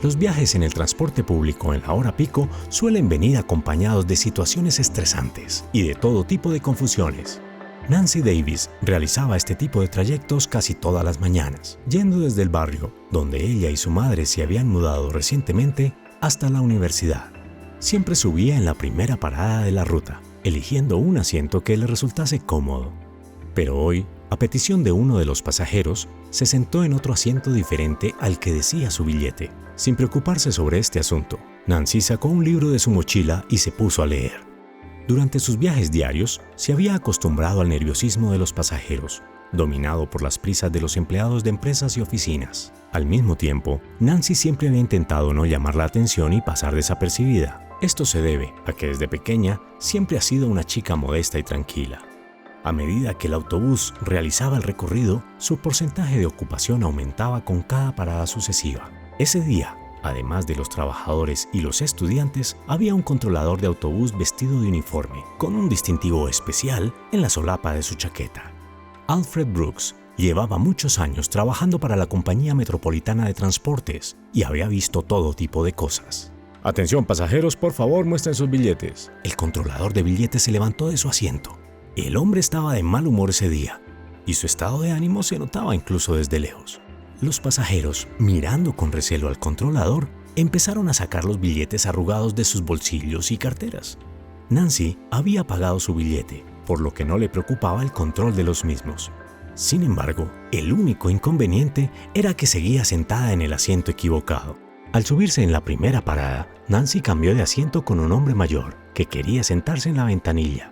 Los viajes en el transporte público en la hora pico suelen venir acompañados de situaciones estresantes y de todo tipo de confusiones. Nancy Davis realizaba este tipo de trayectos casi todas las mañanas, yendo desde el barrio, donde ella y su madre se habían mudado recientemente, hasta la universidad. Siempre subía en la primera parada de la ruta, eligiendo un asiento que le resultase cómodo. Pero hoy, a petición de uno de los pasajeros, se sentó en otro asiento diferente al que decía su billete. Sin preocuparse sobre este asunto, Nancy sacó un libro de su mochila y se puso a leer. Durante sus viajes diarios, se había acostumbrado al nerviosismo de los pasajeros, dominado por las prisas de los empleados de empresas y oficinas. Al mismo tiempo, Nancy siempre había intentado no llamar la atención y pasar desapercibida. Esto se debe a que desde pequeña siempre ha sido una chica modesta y tranquila. A medida que el autobús realizaba el recorrido, su porcentaje de ocupación aumentaba con cada parada sucesiva. Ese día, además de los trabajadores y los estudiantes, había un controlador de autobús vestido de uniforme, con un distintivo especial en la solapa de su chaqueta. Alfred Brooks llevaba muchos años trabajando para la Compañía Metropolitana de Transportes y había visto todo tipo de cosas. Atención pasajeros, por favor muestren sus billetes. El controlador de billetes se levantó de su asiento. El hombre estaba de mal humor ese día, y su estado de ánimo se notaba incluso desde lejos. Los pasajeros, mirando con recelo al controlador, empezaron a sacar los billetes arrugados de sus bolsillos y carteras. Nancy había pagado su billete, por lo que no le preocupaba el control de los mismos. Sin embargo, el único inconveniente era que seguía sentada en el asiento equivocado. Al subirse en la primera parada, Nancy cambió de asiento con un hombre mayor que quería sentarse en la ventanilla.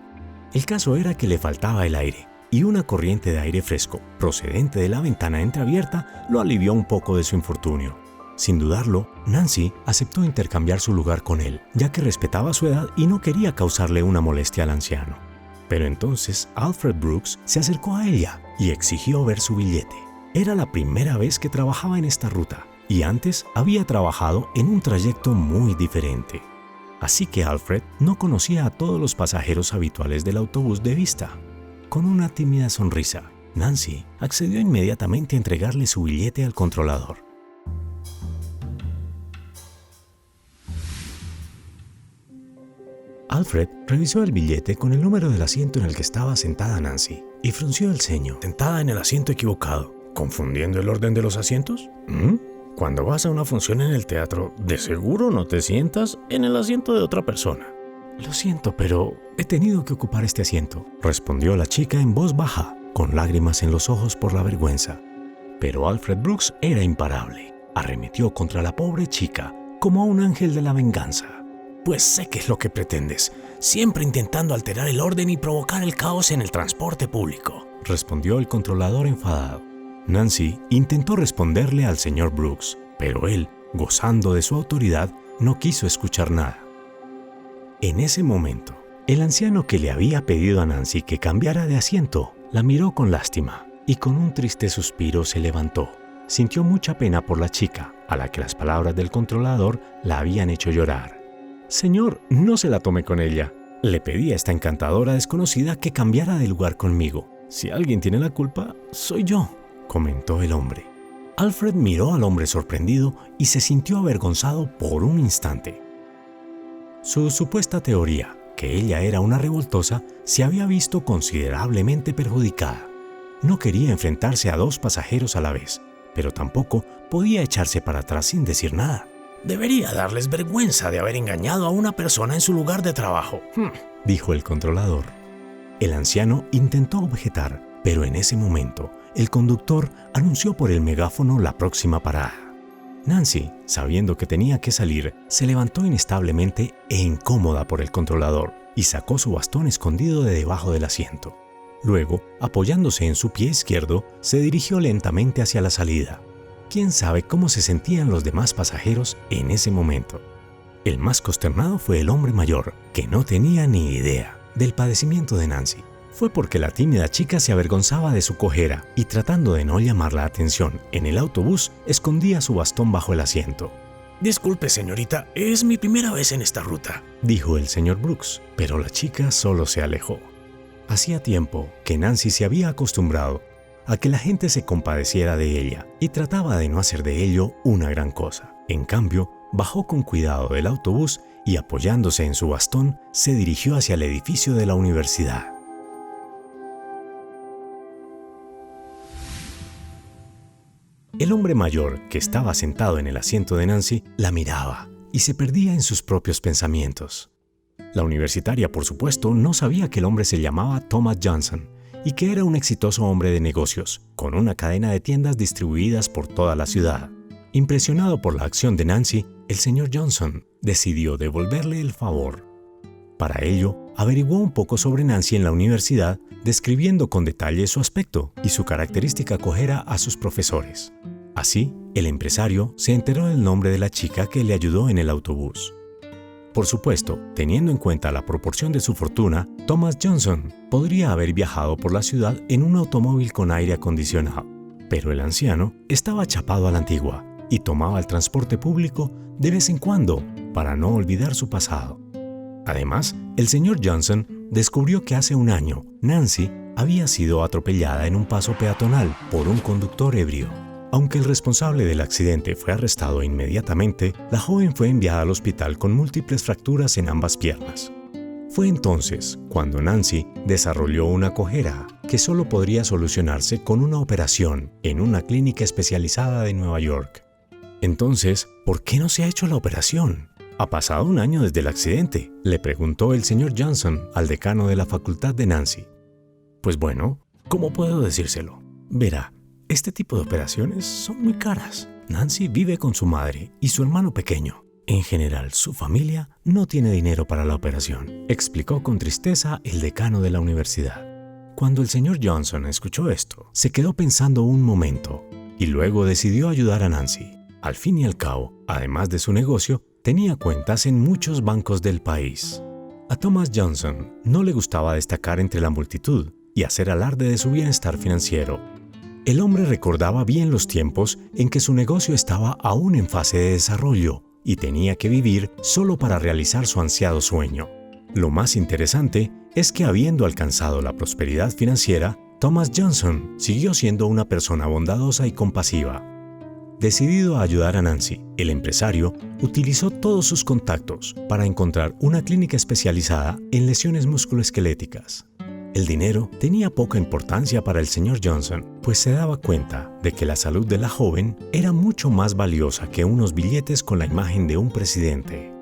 El caso era que le faltaba el aire, y una corriente de aire fresco, procedente de la ventana entreabierta, lo alivió un poco de su infortunio. Sin dudarlo, Nancy aceptó intercambiar su lugar con él, ya que respetaba su edad y no quería causarle una molestia al anciano. Pero entonces Alfred Brooks se acercó a ella y exigió ver su billete. Era la primera vez que trabajaba en esta ruta, y antes había trabajado en un trayecto muy diferente. Así que Alfred no conocía a todos los pasajeros habituales del autobús de vista. Con una tímida sonrisa, Nancy accedió inmediatamente a entregarle su billete al controlador. Alfred revisó el billete con el número del asiento en el que estaba sentada Nancy y frunció el ceño. Sentada en el asiento equivocado, ¿confundiendo el orden de los asientos? Cuando vas a una función en el teatro, de seguro no te sientas en el asiento de otra persona. Lo siento, pero he tenido que ocupar este asiento, respondió la chica en voz baja, con lágrimas en los ojos por la vergüenza. Pero Alfred Brooks era imparable. Arremetió contra la pobre chica como un ángel de la venganza. Pues sé qué es lo que pretendes, siempre intentando alterar el orden y provocar el caos en el transporte público, respondió el controlador enfadado. Nancy intentó responderle al señor Brooks, pero él, gozando de su autoridad, no quiso escuchar nada. En ese momento, el anciano que le había pedido a Nancy que cambiara de asiento, la miró con lástima y con un triste suspiro se levantó. Sintió mucha pena por la chica, a la que las palabras del controlador la habían hecho llorar. Señor, no se la tome con ella. Le pedí a esta encantadora desconocida que cambiara de lugar conmigo. Si alguien tiene la culpa, soy yo, comentó el hombre. Alfred miró al hombre sorprendido y se sintió avergonzado por un instante. Su supuesta teoría, que ella era una revoltosa, se había visto considerablemente perjudicada. No quería enfrentarse a dos pasajeros a la vez, pero tampoco podía echarse para atrás sin decir nada. Debería darles vergüenza de haber engañado a una persona en su lugar de trabajo, dijo el controlador. El anciano intentó objetar, pero en ese momento, el conductor anunció por el megáfono la próxima parada. Nancy, sabiendo que tenía que salir, se levantó inestablemente e incómoda por el controlador y sacó su bastón escondido de debajo del asiento. Luego, apoyándose en su pie izquierdo, se dirigió lentamente hacia la salida. ¿Quién sabe cómo se sentían los demás pasajeros en ese momento? El más consternado fue el hombre mayor, que no tenía ni idea del padecimiento de Nancy. Fue porque la tímida chica se avergonzaba de su cojera y, tratando de no llamar la atención en el autobús, escondía su bastón bajo el asiento. Disculpe, señorita, es mi primera vez en esta ruta, dijo el señor Brooks, pero la chica solo se alejó. Hacía tiempo que Nancy se había acostumbrado. a que la gente se compadeciera de ella y trataba de no hacer de ello una gran cosa. En cambio, bajó con cuidado del autobús y apoyándose en su bastón, se dirigió hacia el edificio de la universidad. El hombre mayor, que estaba sentado en el asiento de Nancy, la miraba y se perdía en sus propios pensamientos. La universitaria, por supuesto, no sabía que el hombre se llamaba Thomas Johnson y que era un exitoso hombre de negocios, con una cadena de tiendas distribuidas por toda la ciudad. Impresionado por la acción de Nancy, el señor Johnson decidió devolverle el favor. Para ello, averiguó un poco sobre Nancy en la universidad, describiendo con detalle su aspecto y su característica cojera a sus profesores. Así, el empresario se enteró del nombre de la chica que le ayudó en el autobús. Por supuesto, teniendo en cuenta la proporción de su fortuna, Thomas Johnson podría haber viajado por la ciudad en un automóvil con aire acondicionado, pero el anciano estaba chapado a la antigua y tomaba el transporte público de vez en cuando para no olvidar su pasado. Además, el señor Johnson descubrió que hace un año Nancy había sido atropellada en un paso peatonal por un conductor ebrio. Aunque el responsable del accidente fue arrestado inmediatamente, la joven fue enviada al hospital con múltiples fracturas en ambas piernas. Fue entonces cuando Nancy desarrolló una cojera que solo podría solucionarse con una operación en una clínica especializada de Nueva York. Entonces, ¿por qué no se ha hecho la operación? ¿Ha pasado un año desde el accidente?, le preguntó el señor Johnson al decano de la facultad de Nancy. Pues bueno, ¿cómo puedo decírselo? Verá, este tipo de operaciones son muy caras. Nancy vive con su madre y su hermano pequeño. En general, su familia no tiene dinero para la operación, explicó con tristeza el decano de la universidad. Cuando el señor Johnson escuchó esto, se quedó pensando un momento y luego decidió ayudar a Nancy. Al fin y al cabo, además de su negocio, tenía cuentas en muchos bancos del país. A Thomas Johnson no le gustaba destacar entre la multitud y hacer alarde de su bienestar financiero. El hombre recordaba bien los tiempos en que su negocio estaba aún en fase de desarrollo y tenía que vivir solo para realizar su ansiado sueño. Lo más interesante es que habiendo alcanzado la prosperidad financiera, Thomas Johnson siguió siendo una persona bondadosa y compasiva. Decidido a ayudar a Nancy, el empresario utilizó todos sus contactos para encontrar una clínica especializada en lesiones musculoesqueléticas. El dinero tenía poca importancia para el señor Johnson, pues se daba cuenta de que la salud de la joven era mucho más valiosa que unos billetes con la imagen de un presidente.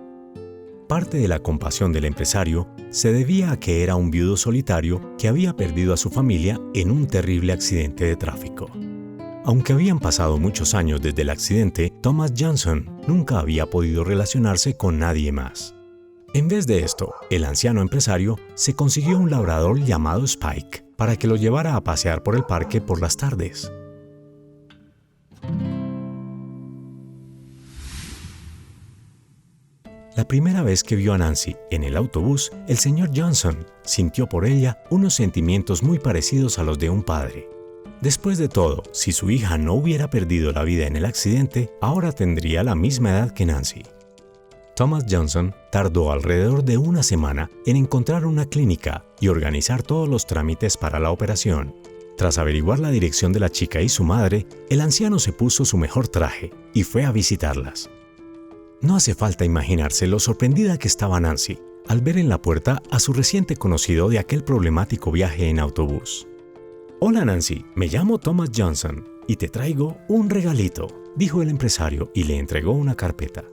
Parte de la compasión del empresario se debía a que era un viudo solitario que había perdido a su familia en un terrible accidente de tráfico. Aunque habían pasado muchos años desde el accidente, Thomas Johnson nunca había podido relacionarse con nadie más. En vez de esto, el anciano empresario se consiguió un labrador llamado Spike para que lo llevara a pasear por el parque por las tardes. La primera vez que vio a Nancy en el autobús, el señor Johnson sintió por ella unos sentimientos muy parecidos a los de un padre. Después de todo, si su hija no hubiera perdido la vida en el accidente, ahora tendría la misma edad que Nancy. Thomas Johnson tardó alrededor de una semana en encontrar una clínica y organizar todos los trámites para la operación. Tras averiguar la dirección de la chica y su madre, el anciano se puso su mejor traje y fue a visitarlas. No hace falta imaginarse lo sorprendida que estaba Nancy al ver en la puerta a su reciente conocido de aquel problemático viaje en autobús. «Hola Nancy, me llamo Thomas Johnson y te traigo un regalito», dijo el empresario y le entregó una carpeta.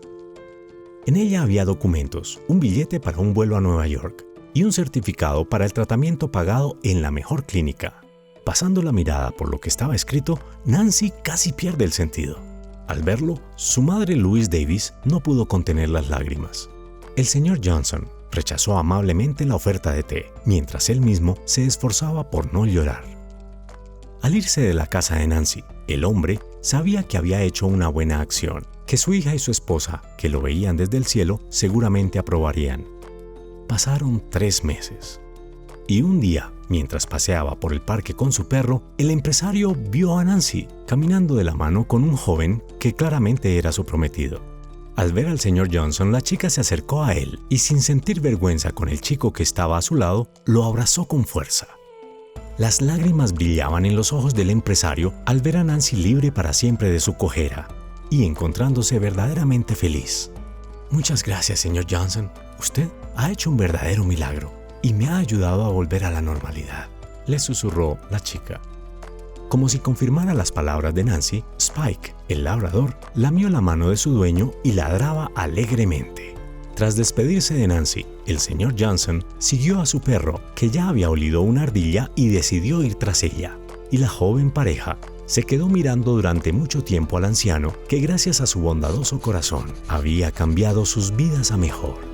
En ella había documentos, un billete para un vuelo a Nueva York y un certificado para el tratamiento pagado en la mejor clínica. Pasando la mirada por lo que estaba escrito, Nancy casi pierde el sentido. Al verlo, su madre Louise Davis no pudo contener las lágrimas. El señor Johnson rechazó amablemente la oferta de té, mientras él mismo se esforzaba por no llorar. Al irse de la casa de Nancy, el hombre sabía que había hecho una buena acción, que su hija y su esposa, que lo veían desde el cielo, seguramente aprobarían. Pasaron 3 meses. Y un día, mientras paseaba por el parque con su perro, el empresario vio a Nancy caminando de la mano con un joven que claramente era su prometido. Al ver al señor Johnson, la chica se acercó a él y sin sentir vergüenza con el chico que estaba a su lado, lo abrazó con fuerza. Las lágrimas brillaban en los ojos del empresario al ver a Nancy libre para siempre de su cojera y encontrándose verdaderamente feliz. Muchas gracias, señor Johnson. Usted ha hecho un verdadero milagro y me ha ayudado a volver a la normalidad, le susurró la chica. Como si confirmara las palabras de Nancy, Spike, el labrador, lamió la mano de su dueño y ladraba alegremente. Tras despedirse de Nancy, el señor Johnson siguió a su perro, que ya había olido una ardilla y decidió ir tras ella. Y la joven pareja se quedó mirando durante mucho tiempo al anciano que, gracias a su bondadoso corazón, había cambiado sus vidas a mejor.